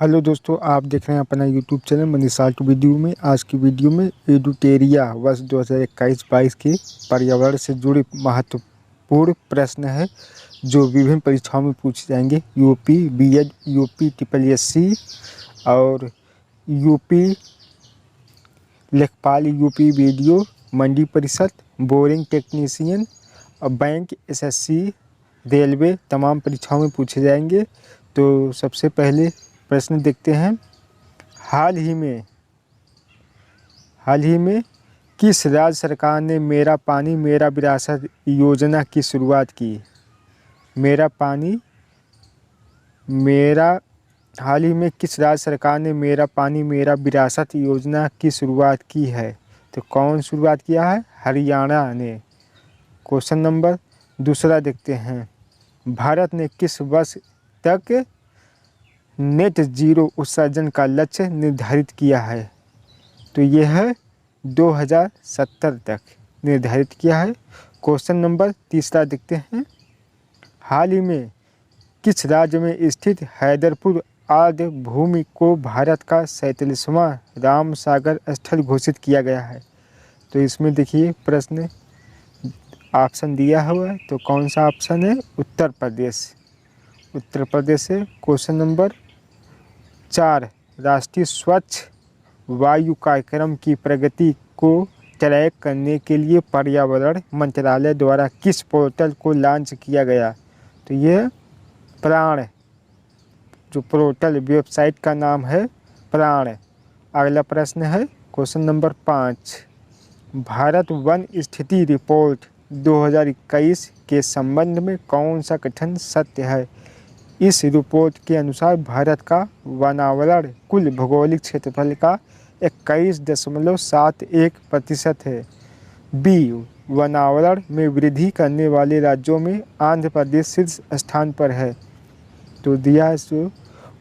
Hello दोस्तों, आप देख रहे हैं अपना यूट्यूब चैनल मनीषाल्ट वीडियो में। आज की वीडियो में एडुटेरिया वर्ष 2021-22 के पर्यावरण से जुड़े महत्वपूर्ण प्रश्न हैं जो विभिन्न परीक्षाओं में पूछे जाएंगे। यूपी बीएड, यूपी ट्रिपल और यूपी लेखपाल, यूपी वीडियो, मंडी परिषद, बोरिंग टेक्नीशियन और बैंक, एसएससी, रेलवे तमाम परीक्षाओं में पूछे जाएंगे। तो सबसे पहले प्रश्न देखते हैं। हाल ही में किस राज्य सरकार ने मेरा पानी मेरा विरासत योजना की शुरुआत की? हाल ही में किस राज्य सरकार ने मेरा पानी मेरा विरासत योजना की शुरुआत की है? तो कौन शुरुआत किया है? हरियाणा ने। क्वेश्चन नंबर दूसरा देखते हैं। भारत ने किस वर्ष तक नेट जीरो उत्सर्जन का लक्ष्य निर्धारित किया है? तो यह है 2070 तक निर्धारित किया है। क्वेश्चन नंबर तीसरा देखते हैं। हाल ही में किस राज्य में स्थित हैदरपुर आर्द्र भूमि को भारत का 47वां रामसागर स्थल घोषित किया गया है? तो इसमें देखिए प्रश्न ऑप्शन दिया हुआ है, तो कौन सा ऑप्शन है? उत्तर प्रदेश। उत्तर प्रदेश से। क्वेश्चन नंबर 4, राष्ट्रीय स्वच्छ वायु कार्यक्रम की प्रगति को ट्रैक करने के लिए पर्यावरण मंत्रालय द्वारा किस पोर्टल को लॉन्च किया गया? तो ये प्राण, जो पोर्टल वेबसाइट का नाम है प्राण। अगला प्रश्न है क्वेश्चन नंबर 5, भारत वन स्थिति रिपोर्ट 2021 के संबंध में कौन सा कथन सत्य है? इस रिपोर्ट के अनुसार भारत का वनावरण कुल भौगोलिक क्षेत्रफल का 21.71% है। बी, वनावरण में वृद्धि करने वाले राज्यों में आंध्र प्रदेश शीर्ष स्थान पर है। तो दिया है जो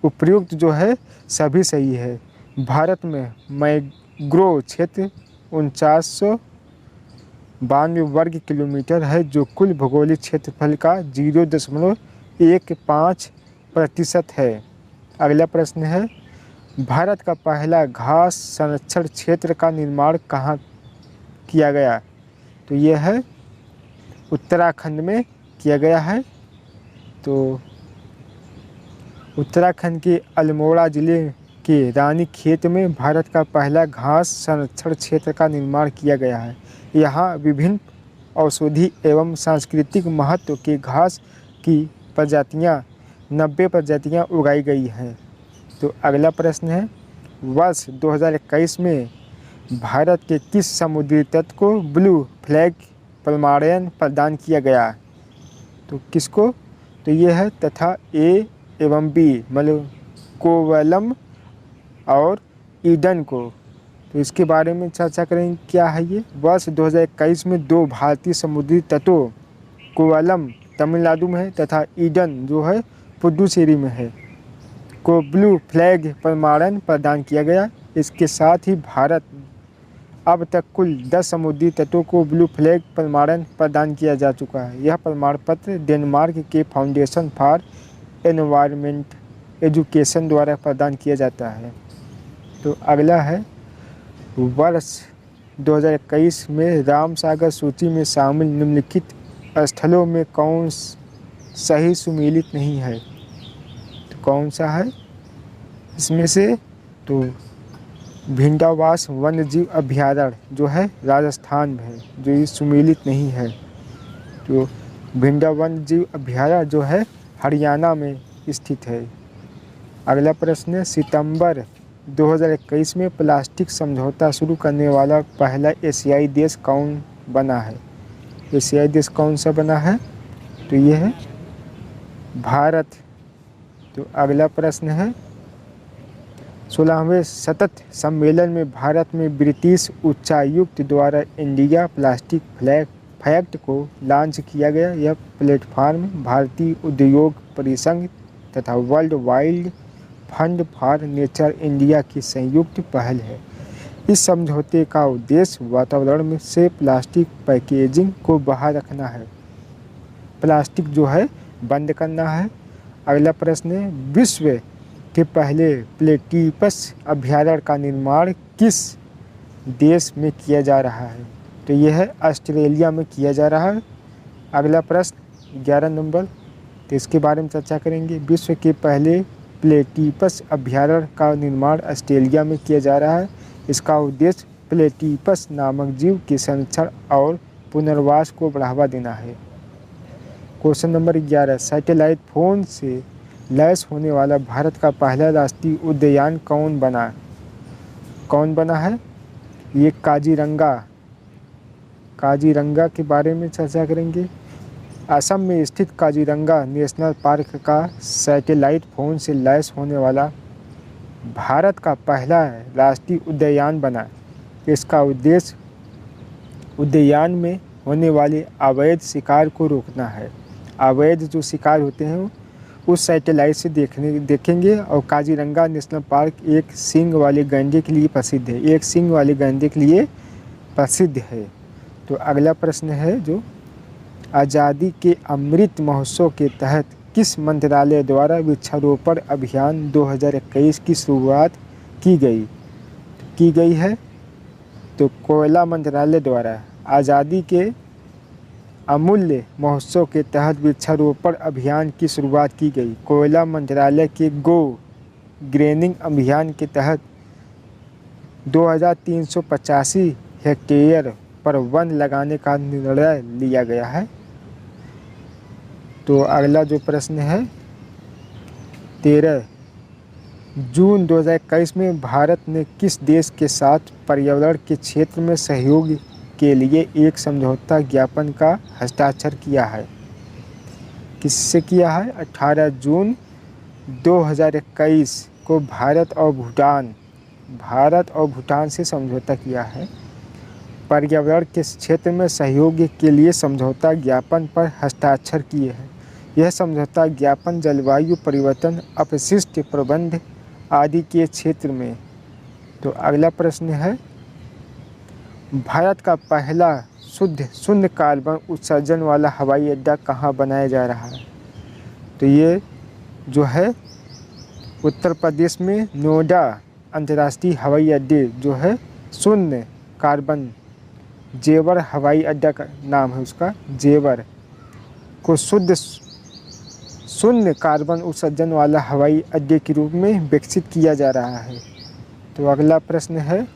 उपयुक्त जो है सभी सही है। भारत में मैंग्रोव क्षेत्र 4992 वर्ग किलोमीटर है, जो कुल भौगोलिक क्षेत्रफल का 0.15% है। अगला प्रश्न है, भारत का पहला घास संरक्षण क्षेत्र का निर्माण कहाँ किया गया? तो यह है उत्तराखंड में किया गया है। तो उत्तराखंड के अल्मोड़ा जिले के रानीखेत में भारत का पहला घास संरक्षण क्षेत्र का निर्माण किया गया है। यहाँ विभिन्न औषधि एवं सांस्कृतिक महत्व के घास की प्रजातियाँ 90 प्रजातियाँ उगाई गई हैं। तो अगला प्रश्न है, वर्ष 2021 में भारत के किस समुद्री तट को ब्लू फ्लैग प्रमाणन प्रदान किया गया? तो किसको? तो ये है तथा ए एवं बी, मतलब कोवलम और ईडन को। तो इसके बारे में चर्चा करेंगे। क्या है ये? वर्ष 2021 में 2 भारतीय समुद्री तटों कोवलम तमिलनाडु में है तथा ईडन जो है पुडुचेरी में है को ब्लू फ्लैग प्रमाणन प्रदान किया गया। इसके साथ ही भारत अब तक कुल 10 समुद्री तटों को ब्लू फ्लैग प्रमाणन प्रदान किया जा चुका है। यह प्रमाण पत्र डेनमार्क के फाउंडेशन फॉर एनवायरमेंट एजुकेशन द्वारा प्रदान किया जाता है। तो अगला है, वर्ष 2021 में रामसागर सूची में शामिल निम्नलिखित स्थलों में कौन सही सुमेलित नहीं है? तो कौन सा है इसमें से? तो भिंडावास वन्यजीव अभयारण्य जो है राजस्थान में है, जो ये सुमेलित नहीं है। तो भिंडा वन्यजीव अभयारण्य जो है हरियाणा में स्थित है। अगला प्रश्न है, सितंबर 2021 में प्लास्टिक समझौता शुरू करने वाला पहला एशियाई देश कौन बना है? एशियाई देश कौन सा बना है? तो ये है भारत। तो अगला प्रश्न है, 16वें सतत सम्मेलन में भारत में ब्रिटिश उच्चायुक्त द्वारा इंडिया प्लास्टिक फ्लैग फैक्ट को लॉन्च किया गया। यह प्लेटफॉर्म भारतीय उद्योग परिसंघ तथा world wide fund for nature India की संयुक्त पहल है। इस समझौते का उद्देश्य वातावरण में से प्लास्टिक पैकेजिंग को बाहर रखना है, प्लास्टिक जो है बंद करना है। अगला प्रश्न है, विश्व के पहले प्लेटिपस अभयारण्य का निर्माण किस देश में किया जा रहा है? तो यह है ऑस्ट्रेलिया में किया जा रहा है। अगला प्रश्न 11 नंबर, तो इसके बारे में चर्चा करेंगे। विश्व के पहले प्लेटिपस अभयारण्य का निर्माण ऑस्ट्रेलिया में किया जा रहा है। इसका उद्देश्य प्लेटिपस नामक जीव के संरक्षण और पुनर्वास को बढ़ावा देना है। क्वेश्चन नंबर 11, सैटेलाइट फोन से लैस होने वाला भारत का पहला राष्ट्रीय उद्यान कौन बना है? ये काजीरंगा के बारे में चर्चा करेंगे। असम में स्थित काजीरंगा नेशनल पार्क का सैटेलाइट फोन से लैस होने वाला भारत का पहला राष्ट्रीय उद्यान बना। इसका उद्देश्य उद्यान में होने वाले अवैध शिकार को रोकना है। अवैध जो शिकार होते हैं उस सैटेलाइट से देखेंगे। और काजीरंगा नेशनल पार्क एक सींग वाले गैंडे के लिए प्रसिद्ध है। तो अगला प्रश्न है जो आज़ादी के अमृत महोत्सव के तहत किस मंत्रालय द्वारा वृक्षारोपण अभियान 2021 की शुरुआत की गई है? तो कोयला मंत्रालय द्वारा आज़ादी के अमूल्य महोत्सव के तहत वृक्षारोपण अभियान की शुरुआत की गई। कोयला मंत्रालय के गो ग्रीनिंग अभियान के तहत 2385 हेक्टेयर पर वन लगाने का निर्णय लिया गया है। तो अगला जो प्रश्न है 13, जून 2021 में भारत ने किस देश के साथ पर्यावरण के क्षेत्र में सहयोग के लिए एक समझौता ज्ञापन का हस्ताक्षर किया है? किससे किया है? 18 जून 2021 को भारत और भूटान से समझौता किया है। पर्यावरण के क्षेत्र में सहयोग के लिए समझौता ज्ञापन पर हस्ताक्षर किए हैं। यह समझौता ज्ञापन जलवायु परिवर्तन, अपशिष्ट प्रबंधन आदि के क्षेत्र में। तो अगला प्रश्न है भारत का पहला शून्य कार्बन उत्सर्जन वाला हवाई अड्डा कहाँ बनाया जा रहा है? तो ये जो है उत्तर प्रदेश में नोएडा अंतर्राष्ट्रीय हवाई अड्डे जो है शून्य कार्बन जेवर हवाई अड्डा का नाम है, उसका जेवर को शून्य कार्बन उत्सर्जन वाला हवाई अड्डे के रूप में विकसित किया जा रहा है। तो अगला प्रश्न है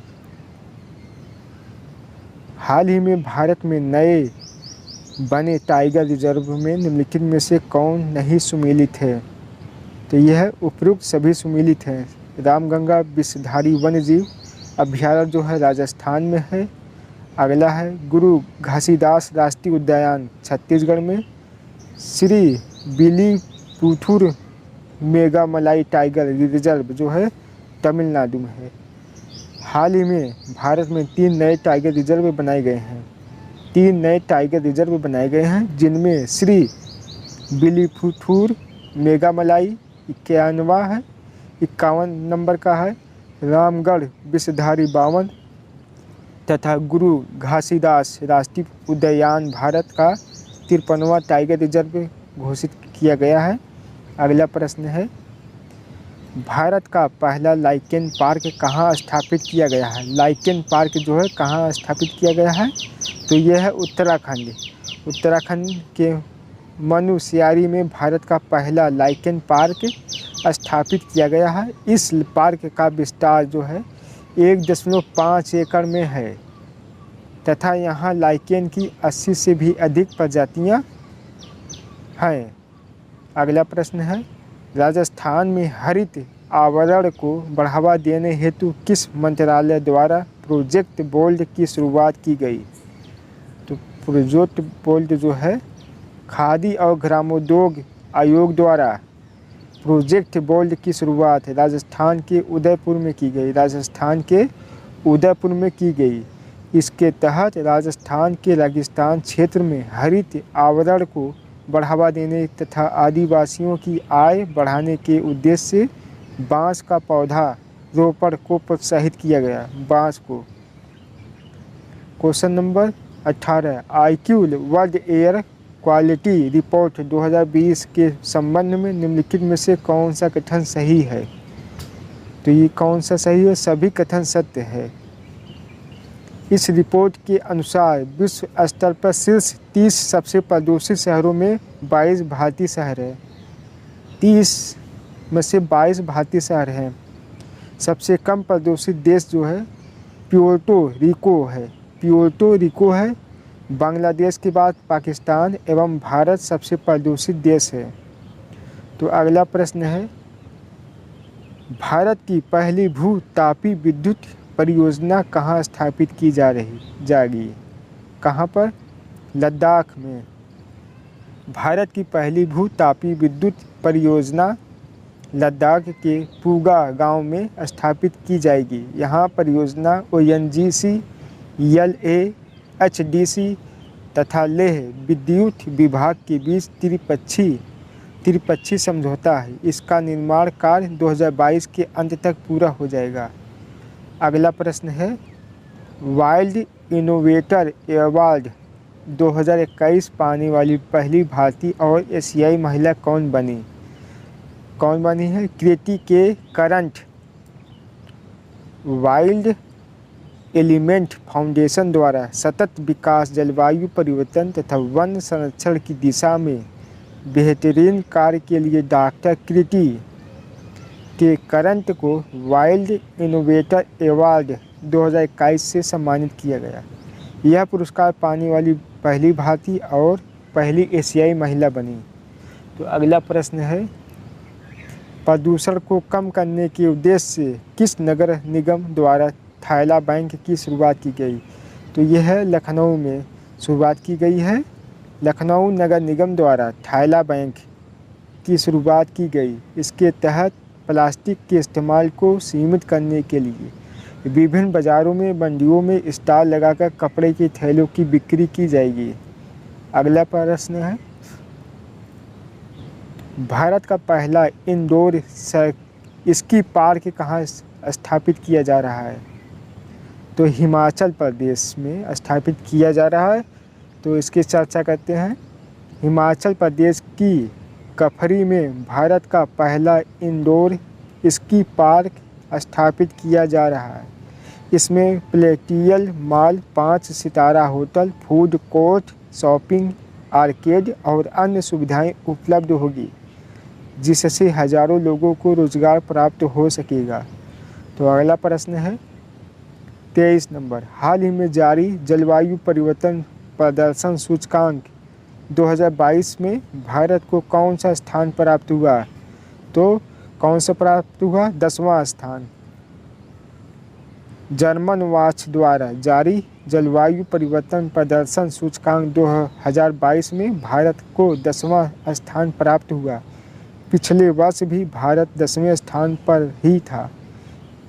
हाल ही में भारत में नए बने टाइगर रिजर्व में निम्नलिखित में से कौन नहीं सम्मिलित है? तो यह उपरोक्त सभी सम्मिलित हैं। रामगंगा विषधारी वन्यजीव अभयारण्य जो है राजस्थान में है। अगला है गुरु घासीदास राष्ट्रीय उद्यान छत्तीसगढ़ में। श्री विल्लुपुथुर मेघामलाई टाइगर रिजर्व जो है तमिलनाडु में है। हाल ही में भारत में 3 नए टाइगर रिजर्व बनाए गए हैं जिनमें श्री विल्लुपुथुर मेघामलाई 91 है, 51 नंबर का है। रामगढ़ विषधारी 52 तथा गुरु घासीदास राष्ट्रीय उद्यान भारत का 53वां टाइगर रिजर्व घोषित किया गया है। अगला प्रश्न है भारत का पहला लाइकेन पार्क कहाँ स्थापित किया गया है? लाइकेन पार्क जो है कहाँ स्थापित किया गया है? तो यह है उत्तराखंड के मनुस्यारी में भारत का पहला लाइकेन पार्क स्थापित किया गया है। इस पार्क का विस्तार जो है 1.5 एकड़ में है तथा यहाँ लाइकेन की 80 से भी अधिक प्रजातियाँ हैं। अगला प्रश्न है राजस्थान में हरित आवरण को बढ़ावा देने हेतु किस मंत्रालय द्वारा प्रोजेक्ट बोल्ड की शुरुआत की गई? तो प्रोजेक्ट बोल्ड जो है खादी और ग्रामोद्योग आयोग द्वारा प्रोजेक्ट बोल्ड की शुरुआत राजस्थान के उदयपुर में की गई। इसके तहत राजस्थान के रेगिस्तान क्षेत्र में हरित आवरण को बढ़ावा देने तथा आदिवासियों की आय बढ़ाने के उद्देश्य से बांस का पौधा रोपण को प्रोत्साहित किया गया। बांस को। Question number 18 IQ world air quality report 2020 के संबंध में निम्नलिखित में से कौन सा कथन सही है? तो ये कौन सा सही है? सभी कथन सत्य है। इस रिपोर्ट के अनुसार विश्व स्तर पर शीर्ष 30 सबसे प्रदूषित शहरों में 22 भारतीय शहर हैं। 30 में से 22 भारतीय शहर हैं। सबसे कम प्रदूषित देश जो है प्यूर्टो रिको है। प्यूर्टो रिको है। बांग्लादेश के बाद पाकिस्तान एवं भारत सबसे प्रदूषित देश है। तो अगला प्रश्न है, भारत की पहली भू तापी विद्युत परियोजना कहाँ स्थापित की जाएगी? कहाँ पर? लद्दाख में। भारत की पहली भू तापी विद्युत परियोजना लद्दाख के पूगा गांव में स्थापित की जाएगी। यहाँ परियोजना ONGC, LAHDC तथा लेह विद्युत विभाग के बीच त्रिपक्षीय समझौता है। इसका निर्माण कार्य 2022 के अंत तक पूरा हो जाएगा। अगला प्रश्न है, वाइल्ड इनोवेटर अवार्ड 2021 पाने वाली पहली भारतीय और एशियाई महिला कौन बनी है? कृति के करंट वाइल्ड एलिमेंट फाउंडेशन द्वारा सतत विकास, जलवायु परिवर्तन तथा वन संरक्षण की दिशा में बेहतरीन कार्य के लिए डॉक्टर कृति के करंट को वाइल्ड इनोवेटर अवार्ड 2021 से सम्मानित किया गया। यह पुरस्कार पाने वाली पहली भारतीय और पहली एशियाई महिला बनी। तो अगला प्रश्न है, प्रदूषण को कम करने के उद्देश्य से किस नगर निगम द्वारा थैला बैंक की शुरुआत की गई? तो यह है लखनऊ में शुरुआत की गई है। लखनऊ नगर निगम द्वारा थैला बैंक की शुरुआत की गई। इसके तहत प्लास्टिक के इस्तेमाल को सीमित करने के लिए विभिन्न बाज़ारों में, मंडियों में स्टॉल लगाकर कपड़े के थैलों की बिक्री की जाएगी। अगला प्रश्न है, भारत का पहला इंडोर स्की पार्क कहाँ स्थापित किया जा रहा है? तो हिमाचल प्रदेश में स्थापित किया जा रहा है। तो इसकी चर्चा करते हैं। हिमाचल प्रदेश की कफरी में भारत का पहला इंडोर स्की पार्क स्थापित किया जा रहा है। इसमें प्लेटियल मॉल, 5 सितारा hotel, food court, shopping arcade और अन्य सुविधाएं उपलब्ध होगी, जिससे हजारों लोगों को रोजगार प्राप्त हो सकेगा। तो अगला प्रश्न है 23 नंबर, हाल ही में जारी जलवायु परिवर्तन प्रदर्शन सूचकांक 2022 में भारत को कौन सा स्थान प्राप्त हुआ? तो कौन सा प्राप्त हुआ? 10वां स्थान। जर्मन वॉच द्वारा जारी जलवायु परिवर्तन प्रदर्शन सूचकांक 2022 में भारत को 10वां स्थान प्राप्त हुआ। पिछले वर्ष भी भारत 10वें स्थान पर ही था।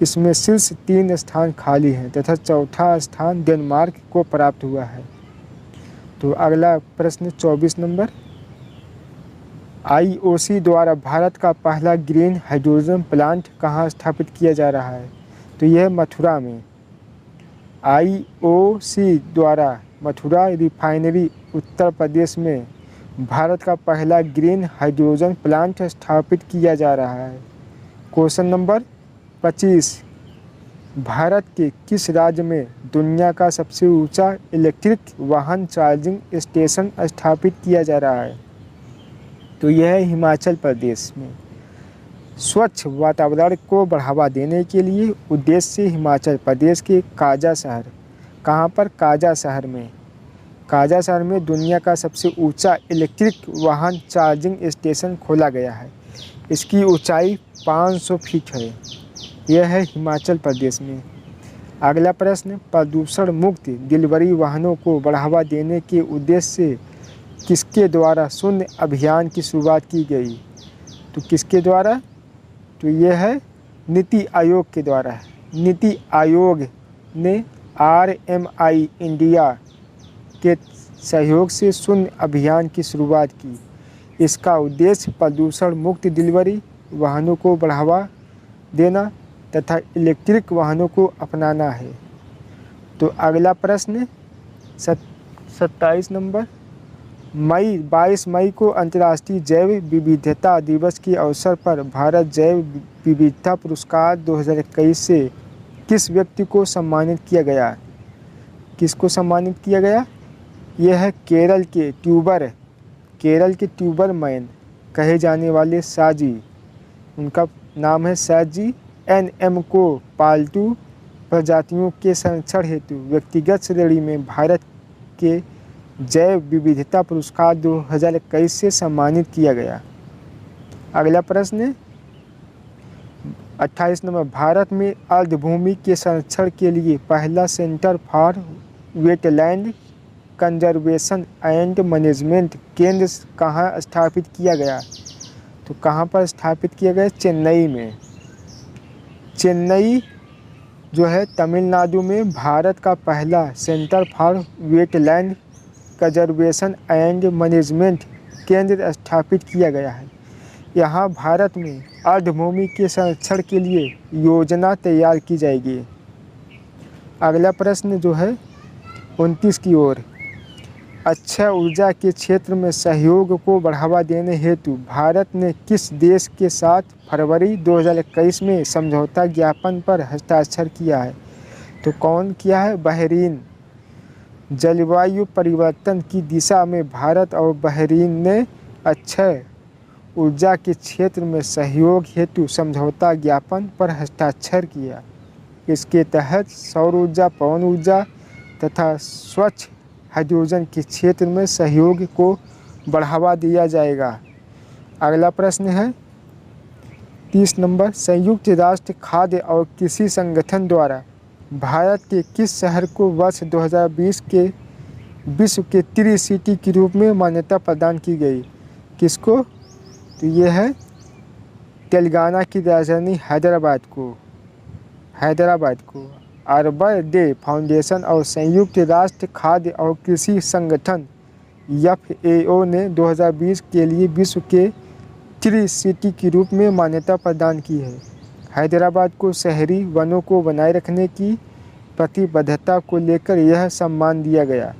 इसमें शीर्ष 3 स्थान खाली हैं तथा चौथा स्थान डेनमार्क को प्राप्त हुआ है। तो अगला प्रश्न 24 नंबर, IOC द्वारा भारत का पहला ग्रीन हाइड्रोजन प्लांट कहाँ स्थापित किया जा रहा है? तो यह मथुरा में। IOC द्वारा मथुरा रिफाइनरी उत्तर प्रदेश में भारत का पहला ग्रीन हाइड्रोजन प्लांट स्थापित किया जा रहा है। क्वेश्चन नंबर 25, भारत के किस राज्य में दुनिया का सबसे ऊंचा इलेक्ट्रिक वाहन चार्जिंग स्टेशन स्थापित किया जा रहा है? तो यह है हिमाचल प्रदेश में। स्वच्छ वातावरण को बढ़ावा देने के लिए उद्देश्य से हिमाचल प्रदेश के काजा शहर, कहाँ पर? काजा शहर में दुनिया का सबसे ऊंचा इलेक्ट्रिक वाहन चार्जिंग स्टेशन खोला गया है। इसकी ऊंचाई 500 फीट है। यह है हिमाचल प्रदेश में। अगला प्रश्न, प्रदूषण मुक्त डिलीवरी वाहनों को बढ़ावा देने के उद्देश्य से किसके द्वारा शून्य अभियान की शुरुआत की गई? तो किसके द्वारा? तो यह है नीति आयोग के द्वारा। नीति आयोग ने RMI इंडिया के सहयोग से शून्य अभियान की शुरुआत की। इसका उद्देश्य प्रदूषण मुक्त डिलीवरी वाहनों को बढ़ावा देना तथा इलेक्ट्रिक वाहनों को अपनाना है। तो अगला प्रश्न 27 नंबर, 22 मई को अंतर्राष्ट्रीय जैव विविधता दिवस के अवसर पर भारत जैव विविधता पुरस्कार 2021 से किस व्यक्ति को सम्मानित किया गया? किसको सम्मानित किया गया? यह है केरल के ट्यूबर मैन कहे जाने वाले साजी, उनका नाम है साजी एनएम को पालतू प्रजातियों के संरक्षण हेतु व्यक्तिगत श्रेणी में भारत के जैव विविधता पुरस्कार 2021 से सम्मानित किया गया। अगला प्रश्न 28 नंबर, भारत में अर्धभूमि के संरक्षण के लिए पहला centre for wetland conservation and management केंद्र कहाँ स्थापित किया गया? तो कहाँ पर स्थापित किया गया? चेन्नई में। चेन्नई जो है तमिलनाडु में भारत का पहला centre for wetland conservation and management केंद्र स्थापित किया गया है। यहाँ भारत में अर्धभूमि के संरक्षण के लिए योजना तैयार की जाएगी। अगला प्रश्न जो है 29 की ओर, अक्षय ऊर्जा के क्षेत्र में सहयोग को बढ़ावा देने हेतु भारत ने किस देश के साथ फरवरी 2021 में समझौता ज्ञापन पर हस्ताक्षर किया है? तो कौन किया है? बहरीन। जलवायु परिवर्तन की दिशा में भारत और बहरीन ने अक्षय ऊर्जा के क्षेत्र में सहयोग हेतु समझौता ज्ञापन पर हस्ताक्षर किया। इसके तहत सौर ऊर्जा, पवन ऊर्जा तथा स्वच्छ हाइड्रोजन के क्षेत्र में सहयोग को बढ़ावा दिया जाएगा। अगला प्रश्न है 30 नंबर, संयुक्त राष्ट्र खाद्य और कृषि संगठन द्वारा भारत के किस शहर को वर्ष 2020 के विश्व के ट्री सिटी के रूप में मान्यता प्रदान की गई? किसको? तो ये है तेलंगाना की राजधानी हैदराबाद को अर्बन डे फाउंडेशन और संयुक्त राष्ट्र खाद्य और कृषि संगठन FAO ने 2020 के लिए विश्व के ट्री सिटी के रूप में मान्यता प्रदान की है। हैदराबाद को शहरी वनों को बनाए रखने की प्रतिबद्धता को लेकर यह सम्मान दिया गया।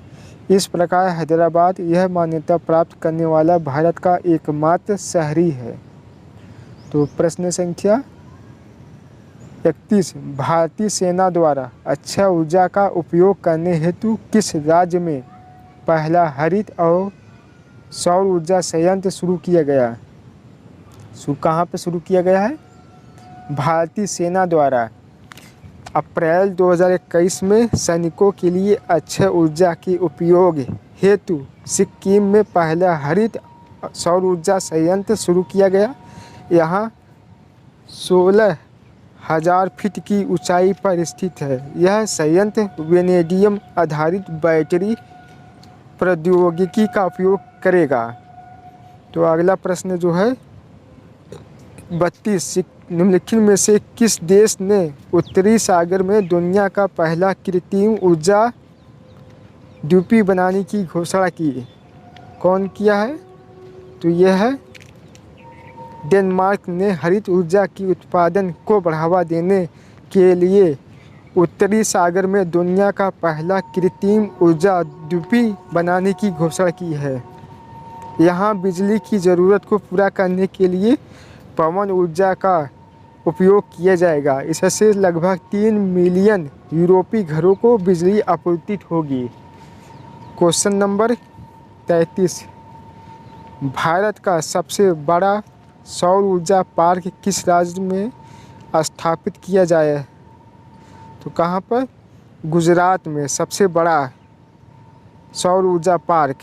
इस प्रकार हैदराबाद यह मान्यता प्राप्त करने वाला भारत का एकमात्र शहरी है। तो प्रश्न संख्या 31, भारतीय सेना द्वारा अक्षय ऊर्जा का उपयोग करने हेतु किस राज्य में पहला हरित और सौर ऊर्जा संयंत्र शुरू किया गया? कहाँ पर शुरू किया गया है? भारतीय सेना द्वारा अप्रैल 2021 में सैनिकों के लिए अक्षय ऊर्जा के उपयोग हेतु सिक्किम में पहला हरित सौर ऊर्जा संयंत्र शुरू किया गया। यहाँ 16,000 फीट की ऊंचाई पर स्थित है। यह संयंत्र वेनेडियम आधारित बैटरी प्रौद्योगिकी का उपयोग करेगा। तो अगला प्रश्न जो है 32, निम्नलिखित में से किस देश ने उत्तरी सागर में दुनिया का पहला कृत्रिम ऊर्जा द्वीप बनाने की घोषणा की? कौन किया है? तो यह है डेनमार्क ने हरित ऊर्जा की उत्पादन को बढ़ावा देने के लिए उत्तरी सागर में दुनिया का पहला कृत्रिम ऊर्जा द्वीप बनाने की घोषणा की है। यहाँ बिजली की ज़रूरत को पूरा करने के लिए पवन ऊर्जा का उपयोग किया जाएगा। इससे लगभग 3 मिलियन यूरोपीय घरों को बिजली आपूर्ति होगी। क्वेश्चन नंबर 33, भारत का सबसे बड़ा सौर ऊर्जा पार्क किस राज्य में स्थापित किया जाए? तो कहाँ पर? गुजरात में सबसे बड़ा सौर ऊर्जा पार्क।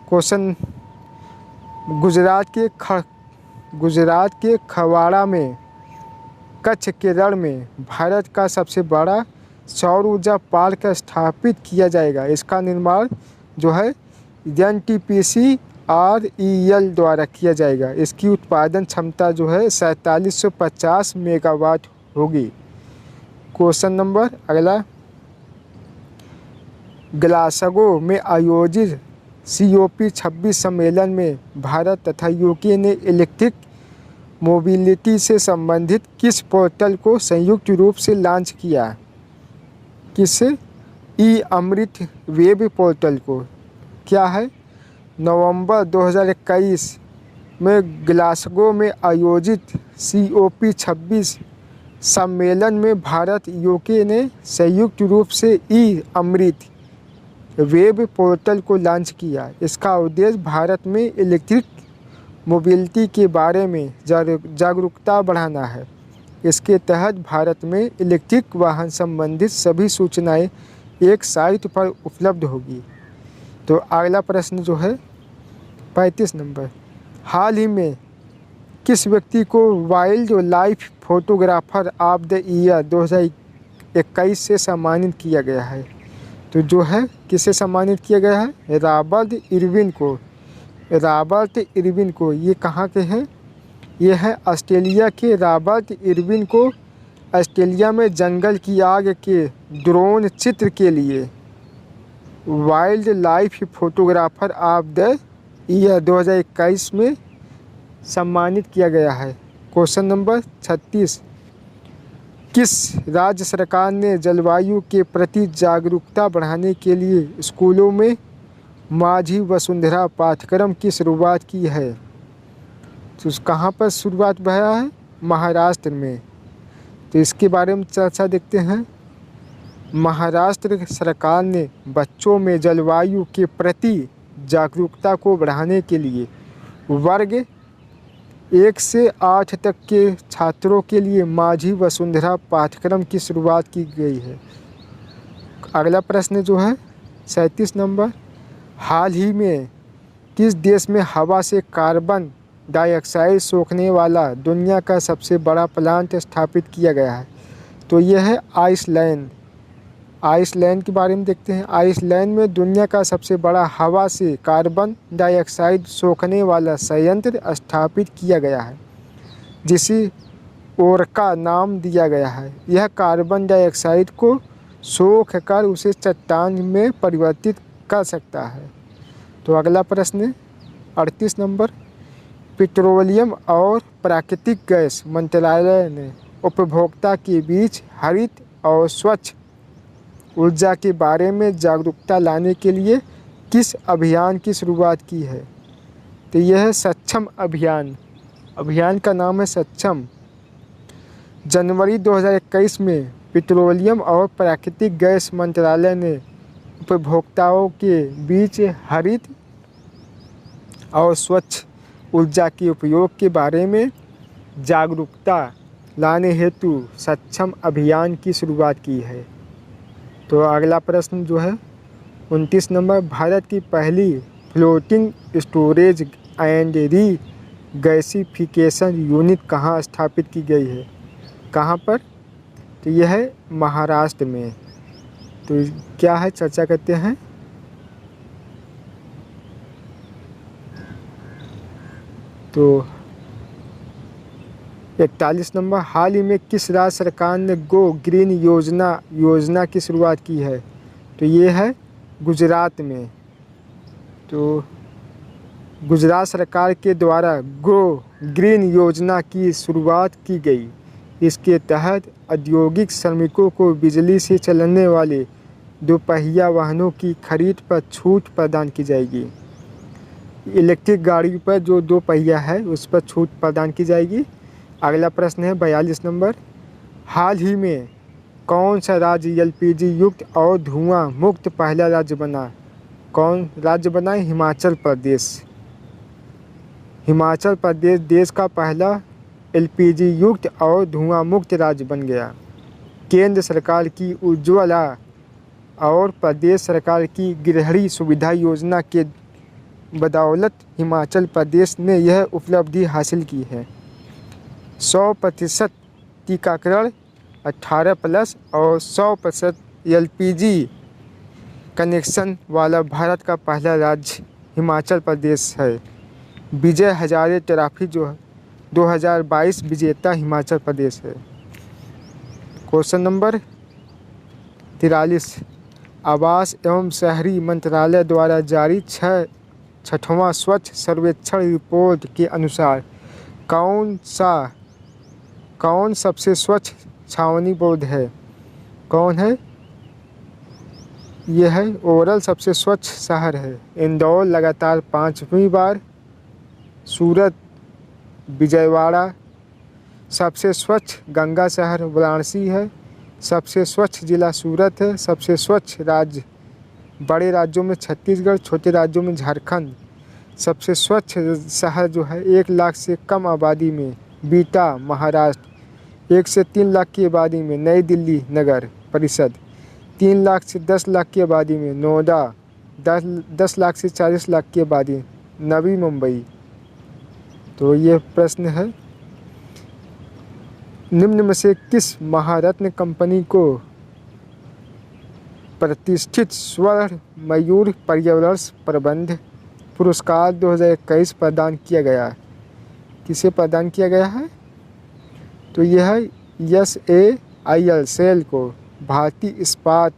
क्वेश्चन, गुजरात के खवाड़ा में कच्छ के रण में भारत का सबसे बड़ा सौर ऊर्जा पार्क स्थापित किया जाएगा। इसका निर्माण जो है NTPC REL द्वारा किया जाएगा। इसकी उत्पादन क्षमता जो है 4750 मेगावाट होगी। क्वेश्चन नंबर अगला, ग्लासगो में आयोजित COP26 सम्मेलन में भारत तथा UK ने इलेक्ट्रिक मोबिलिटी से संबंधित किस पोर्टल को संयुक्त रूप से लॉन्च किया? किस? अमृत वेब पोर्टल को। क्या है? नवंबर 2021 में ग्लासगो में आयोजित COP26 सम्मेलन में भारत यूके ने संयुक्त रूप से ई-अमृत वेब पोर्टल को लॉन्च किया। इसका उद्देश्य भारत में इलेक्ट्रिक मोबिलिटी के बारे में जागरूकता बढ़ाना है। इसके तहत भारत में इलेक्ट्रिक वाहन संबंधित सभी सूचनाएं एक साइट पर उपलब्ध होगी। तो अगला प्रश्न जो है 35 नंबर, हाल ही में किस व्यक्ति को wild life photographer of the year 2021 से सम्मानित किया गया है? तो जो है किसे सम्मानित किया गया है? रॉबर्ट इरविन को। ये कहाँ के हैं? ये है ऑस्ट्रेलिया के। रॉबर्ट इरविन को ऑस्ट्रेलिया में जंगल की आग के ड्रोन चित्र के लिए wild life photographer of the year 2021 में सम्मानित किया गया है। क्वेश्चन नंबर 36, किस राज्य सरकार ने जलवायु के प्रति जागरूकता बढ़ाने के लिए स्कूलों में माझी वसुंधरा पाठ्यक्रम की शुरुआत की है? तो कहाँ पर शुरुआत भया है? महाराष्ट्र में। तो इसके बारे में चर्चा देखते हैं। महाराष्ट्र सरकार ने बच्चों में जलवायु के प्रति जागरूकता को बढ़ाने के लिए वर्ग 1 से 8 तक के छात्रों के लिए माझी वसुंधरा पाठ्यक्रम की शुरुआत की गई है। अगला प्रश्न जो है 37 नंबर, हाल ही में किस देश में हवा से कार्बन डाइऑक्साइड सोखने वाला दुनिया का सबसे बड़ा प्लांट स्थापित किया गया है? तो यह है आइसलैंड के बारे में देखते हैं। आइसलैंड में दुनिया का सबसे बड़ा हवा से कार्बन डाइऑक्साइड सोखने वाला संयंत्र स्थापित किया गया है, जिसे ओरका नाम दिया गया है। यह कार्बन डाइऑक्साइड को सोख कर उसे चट्टान में परिवर्तित कर सकता है। तो अगला प्रश्न 38 नंबर, पेट्रोलियम और प्राकृतिक गैस मंत्रालय ने उपभोक्ता के बीच हरित और स्वच्छ ऊर्जा के बारे में जागरूकता लाने के लिए किस अभियान की शुरुआत की है? तो यह है सक्षम अभियान का नाम है सक्षम। जनवरी 2021 में पेट्रोलियम और प्राकृतिक गैस मंत्रालय ने उपभोक्ताओं के बीच हरित और स्वच्छ ऊर्जा के उपयोग के बारे में जागरूकता लाने हेतु सक्षम अभियान की शुरुआत की है। तो अगला प्रश्न जो है 29 नंबर, भारत की पहली floating storage and re gasification unit कहाँ स्थापित की गई है? कहाँ पर? तो यह है महाराष्ट्र में। तो क्या है, चर्चा करते हैं। तो 41 नंबर, हाल ही में किस राज्य सरकार ने गो ग्रीन योजना की शुरुआत की है? तो ये है गुजरात में। तो गुजरात सरकार के द्वारा गो ग्रीन योजना की शुरुआत की गई। इसके तहत औद्योगिक श्रमिकों को बिजली से चलने वाले दोपहिया वाहनों की खरीद पर छूट प्रदान की जाएगी। इलेक्ट्रिक गाड़ी पर जो 2 पहिया है उस पर छूट प्रदान की जाएगी। अगला प्रश्न है 42 नंबर, हाल ही में कौन सा राज्य LPG युक्त और धुआं मुक्त पहला राज्य बना? कौन राज्य बना? हिमाचल प्रदेश। हिमाचल प्रदेश देश का पहला LPG युक्त और धुआं मुक्त राज्य बन गया। केंद्र सरकार की उज्ज्वला और प्रदेश सरकार की गृहिणी सुविधा योजना के बदौलत हिमाचल प्रदेश ने यह उपलब्धि हासिल की है। 100% टीकाकरण 18+ और 100% LPG कनेक्शन वाला भारत का पहला राज्य हिमाचल प्रदेश है। विजय हजारे ट्रॉफी जो 2022 विजेता हिमाचल प्रदेश है। क्वेश्चन नंबर 43, आवास एवं शहरी मंत्रालय द्वारा जारी 6वां स्वच्छ सर्वेक्षण रिपोर्ट के अनुसार कौन सबसे स्वच्छ छावनी बोर्ड है? कौन है? यह है ओवरऑल सबसे स्वच्छ शहर है इंदौर लगातार 5वीं बार, सूरत, विजयवाड़ा। सबसे स्वच्छ गंगा शहर वाराणसी है, सबसे स्वच्छ जिला सूरत है, सबसे स्वच्छ राज्य बड़े राज्यों में छत्तीसगढ़, छोटे राज्यों में झारखंड। सबसे स्वच्छ शहर जो है 1 लाख से कम आबादी में बीटा महाराष्ट्र, 1 से 3 लाख की आबादी में नई दिल्ली नगर परिषद, 3 लाख से 10 लाख की आबादी में नोएडा, 10 लाख से 40 लाख की आबादी नवी मुंबई। तो ये प्रश्न है, निम्न में से किस महारत्न कंपनी को प्रतिष्ठित स्वर्ण मयूर पर्यावरण प्रबंध पुरस्कार 2021 प्रदान किया गया है? किसे प्रदान किया गया है? तो यह है SAIL सेल को, भारतीय इस्पात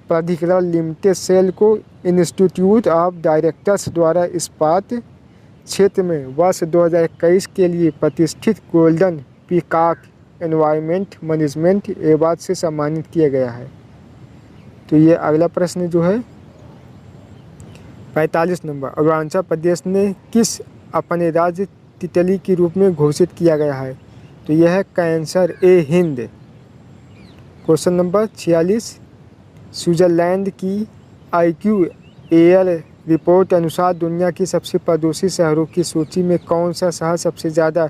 प्राधिकरण लिमिटेड सेल को इंस्टीट्यूट ऑफ डायरेक्टर्स द्वारा इस्पात क्षेत्र में वर्ष 2021 के लिए प्रतिष्ठित golden peacock environment management award से सम्मानित किया गया है। तो ये अगला प्रश्न जो है 45 नंबर, अरुणाचल प्रदेश ने किस अपने राज्य तितली के रूप में घोषित किया गया है? तो यह है कैंसर ए हिंद। क्वेश्चन नंबर 46, स्विट्ज़रलैंड की IQAI रिपोर्ट अनुसार दुनिया की सबसे प्रदूषित शहरों की सूची में कौन सा शहर सबसे ज़्यादा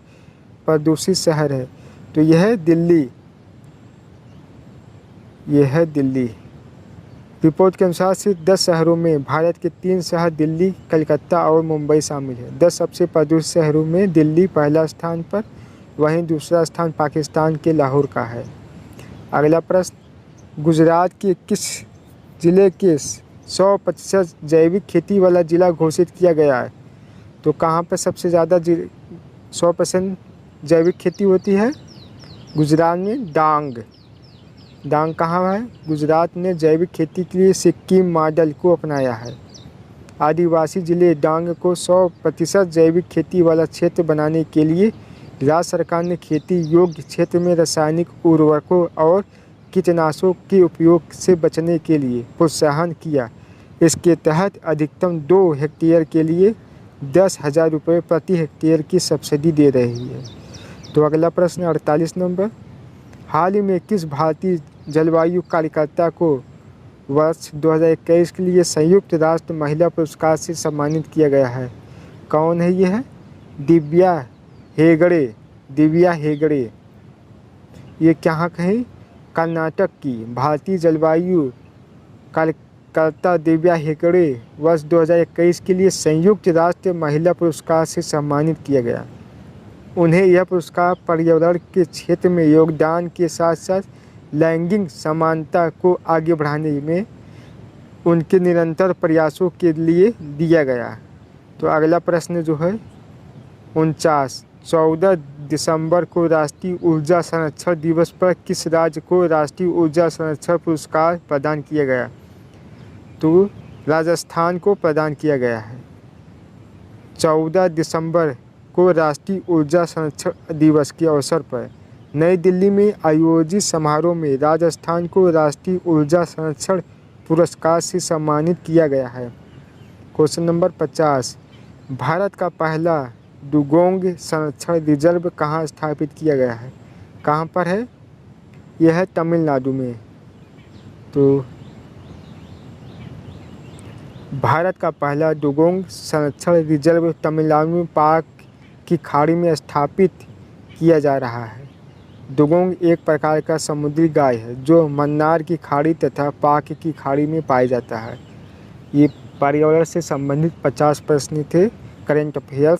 प्रदूषित शहर है? तो यह है दिल्ली। यह है दिल्ली। रिपोर्ट के अनुसार सिर्फ 10 शहरों में भारत के 3 शहर दिल्ली, कलकत्ता और मुंबई शामिल है। 10 सबसे प्रदूषित शहरों में दिल्ली पहला स्थान पर, वहीं दूसरा स्थान पाकिस्तान के लाहौर का है। अगला प्रश्न, गुजरात के किस जिले के 100% जैविक खेती वाला जिला घोषित किया गया है? तो कहाँ पर सबसे ज़्यादा 100% जैविक खेती होती है? गुजरात में डांग। डांग कहाँ है? गुजरात ने जैविक खेती के लिए सिक्किम मॉडल को अपनाया है। आदिवासी जिले डांग को 100% जैविक खेती वाला क्षेत्र बनाने के लिए राज्य सरकार ने खेती योग्य क्षेत्र में रासायनिक उर्वरकों और कीटनाशकों के उपयोग से बचने के लिए प्रोत्साहन किया। इसके तहत अधिकतम 2 हेक्टेयर के लिए 10,000 रुपये प्रति हेक्टेयर की सब्सिडी दे रही है। तो अगला प्रश्न 48 नंबर, हाल ही में किस भारतीय जलवायु कार्यकर्ता को वर्ष 2021 के लिए संयुक्त राष्ट्र महिला पुरस्कार से सम्मानित किया गया है? कौन है यह? दिव्या हेगड़े। दिव्या हेगड़े ये कहाँ कहीं? कर्नाटक की भारतीय जलवायु कार्यकर्ता दिव्या हेगड़े वर्ष 2021 के लिए संयुक्त राष्ट्र महिला पुरस्कार से सम्मानित किया गया। उन्हें यह पुरस्कार पर्यावरण के क्षेत्र में योगदान के साथ साथ लैंगिक समानता को आगे बढ़ाने में उनके निरंतर प्रयासों के लिए दिया गया। तो अगला प्रश्न जो है 49, 14 दिसंबर को राष्ट्रीय ऊर्जा संरक्षण दिवस पर किस राज्य को राष्ट्रीय ऊर्जा संरक्षण पुरस्कार प्रदान किया गया? तो राजस्थान को प्रदान किया गया है। 14 दिसंबर को राष्ट्रीय ऊर्जा संरक्षण दिवस के अवसर पर नई दिल्ली में आयोजित समारोह में राजस्थान को राष्ट्रीय ऊर्जा संरक्षण पुरस्कार से सम्मानित किया गया है। क्वेश्चन नंबर 50, भारत का पहला डुगोंग संरक्षण रिजर्व कहाँ स्थापित किया गया है? कहाँ पर है? यह है तमिलनाडु में। तो भारत का पहला डुगोंग संरक्षण रिजर्व तमिलनाडु में पाक की खाड़ी में स्थापित किया जा रहा है। डुगोंग एक प्रकार का समुद्री गाय है जो मन्नार की खाड़ी तथा पाक की खाड़ी में पाया जाता है। ये पर्यावरण से संबंधित 50 प्रश्न थे करंट अफेयर्स।